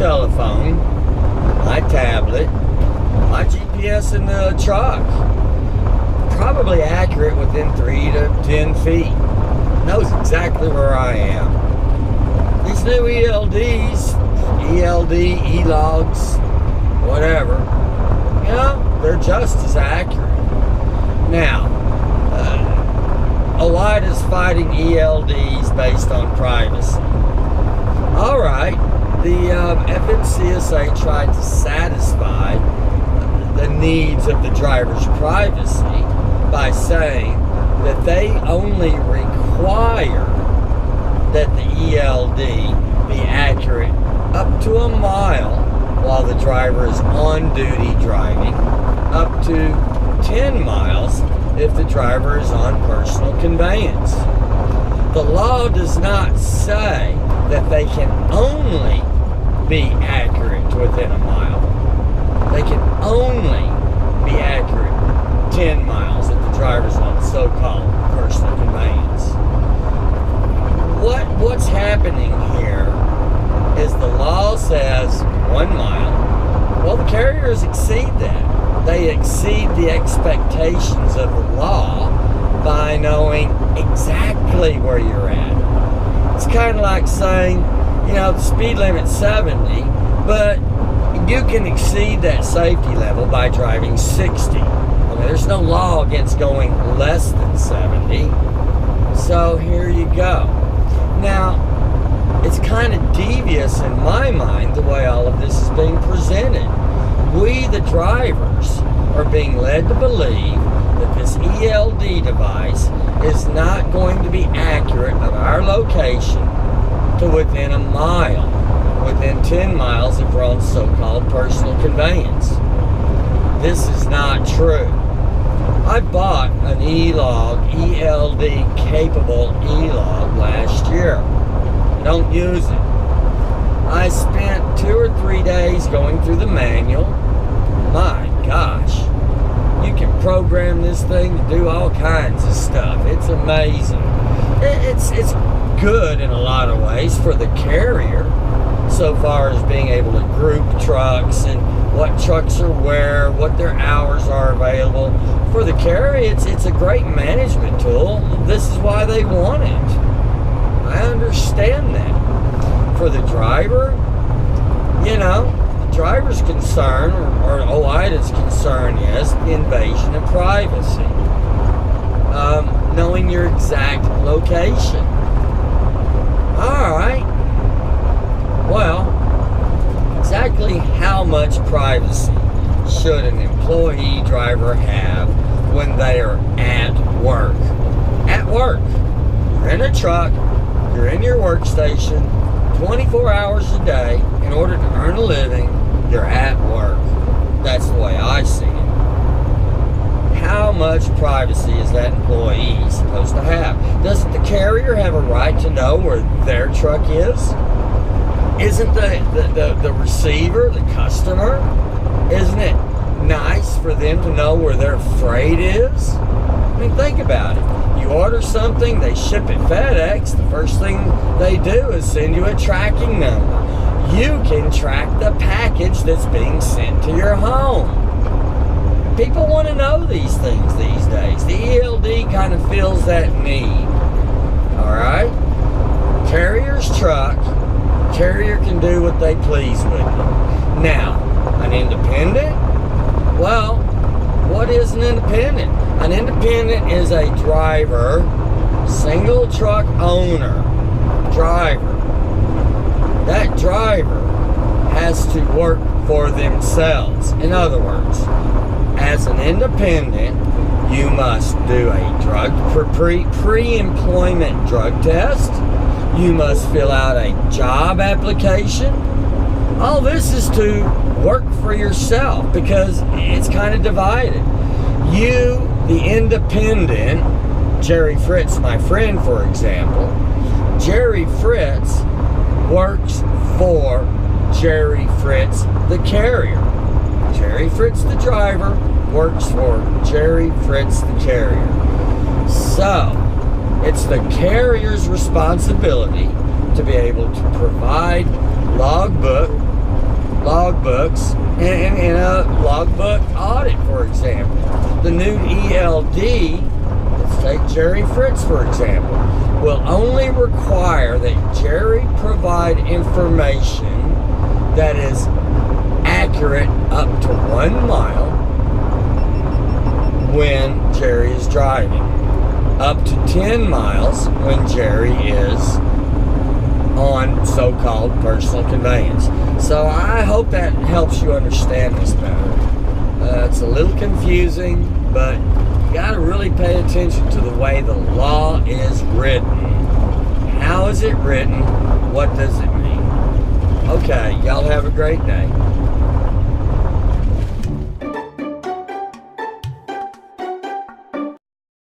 telephone, my tablet, my GPS in the truck. Probably accurate within 3 to 10 feet. Knows exactly where I am. These new ELDs, ELD, E-logs, whatever, you know, they're just as accurate. Now, OIDA's fighting ELDs based on privacy. Alright, the FMCSA tried to satisfy the needs of the driver's privacy by saying that they only require that the ELD be accurate up to a mile while the driver is on duty driving, up to 10 miles if the driver is on personal conveyance. The law does not say that they can only be accurate within a mile. They can only be accurate 10 miles if the driver's on so-called personal conveyance. What's happening here is the law says 1 mile. Well, the carriers exceed that. They exceed the expectations of the law by knowing exactly where you're at. It's kind of like saying, you know, the speed limit's 70, but you can exceed that safety level by driving 60. Okay, there's no law against going less than 70. So here you go. Now, it's kind of devious in my mind the way all of this is being presented. We, the drivers, are being led to believe that this ELD device is not going to be accurate of our location to within a mile, within 10 miles if we're on so-called personal conveyance. This is not true. I bought an E-log, ELD capable E-log last year. I don't use it. I spent 2 or 3 days going through the manual. My gosh, you can program this thing to do all kinds of stuff. It's amazing. It's good in a lot of ways for the carrier, so far as being able to group trucks and what trucks are where, what their hours are available. For the carrier, it's a great management tool. This is why they want it. I understand that. For the driver, you know, the driver's concern, or OIDA's concern is the invasion of privacy. Knowing your exact location. Alright. Well, exactly how much privacy should an employee driver have when they are at work? At work. You're in a truck, you're in your workstation, 24 hours a day. In order to earn a living, you're at work. That's the way I see it. How much privacy is that employee supposed to have? Doesn't the carrier have a right to know where their truck is? Isn't the receiver, the customer, isn't it nice for them to know where their freight is? I mean, think about it. You order something, they ship it FedEx, the first thing they do is send you a tracking number. You can track the package that's being sent to your home. People want to know these things these days. The ELD kind of fills that need. Alright? Carrier's truck. Carrier can do what they please with it. Now, an independent? Well, what is an independent? An independent is a driver, single truck owner, driver. That driver has to work for themselves. In other words, as an independent, you must do a drug pre-employment drug test. You must fill out a job application. All this is to work for yourself because it's kind of divided. You, the independent, Jerry Fritz, my friend, for example, Jerry Fritz works for Jerry Fritz, the carrier. Jerry Fritz, the driver, works for Jerry Fritz, the carrier. So, it's the carrier's responsibility to be able to provide logbook, logbooks in a logbook audit, for example. The new ELD, let's take Jerry Fritz, for example, will only require that Jerry provide information that is accurate up to 1 mile when Jerry is driving, up to 10 miles when Jerry is on so-called personal conveyance. So I hope that helps you understand this better. It's a little confusing, but you got to really pay attention to the way the law is written. How is it written? What does it mean? Okay, y'all have a great day.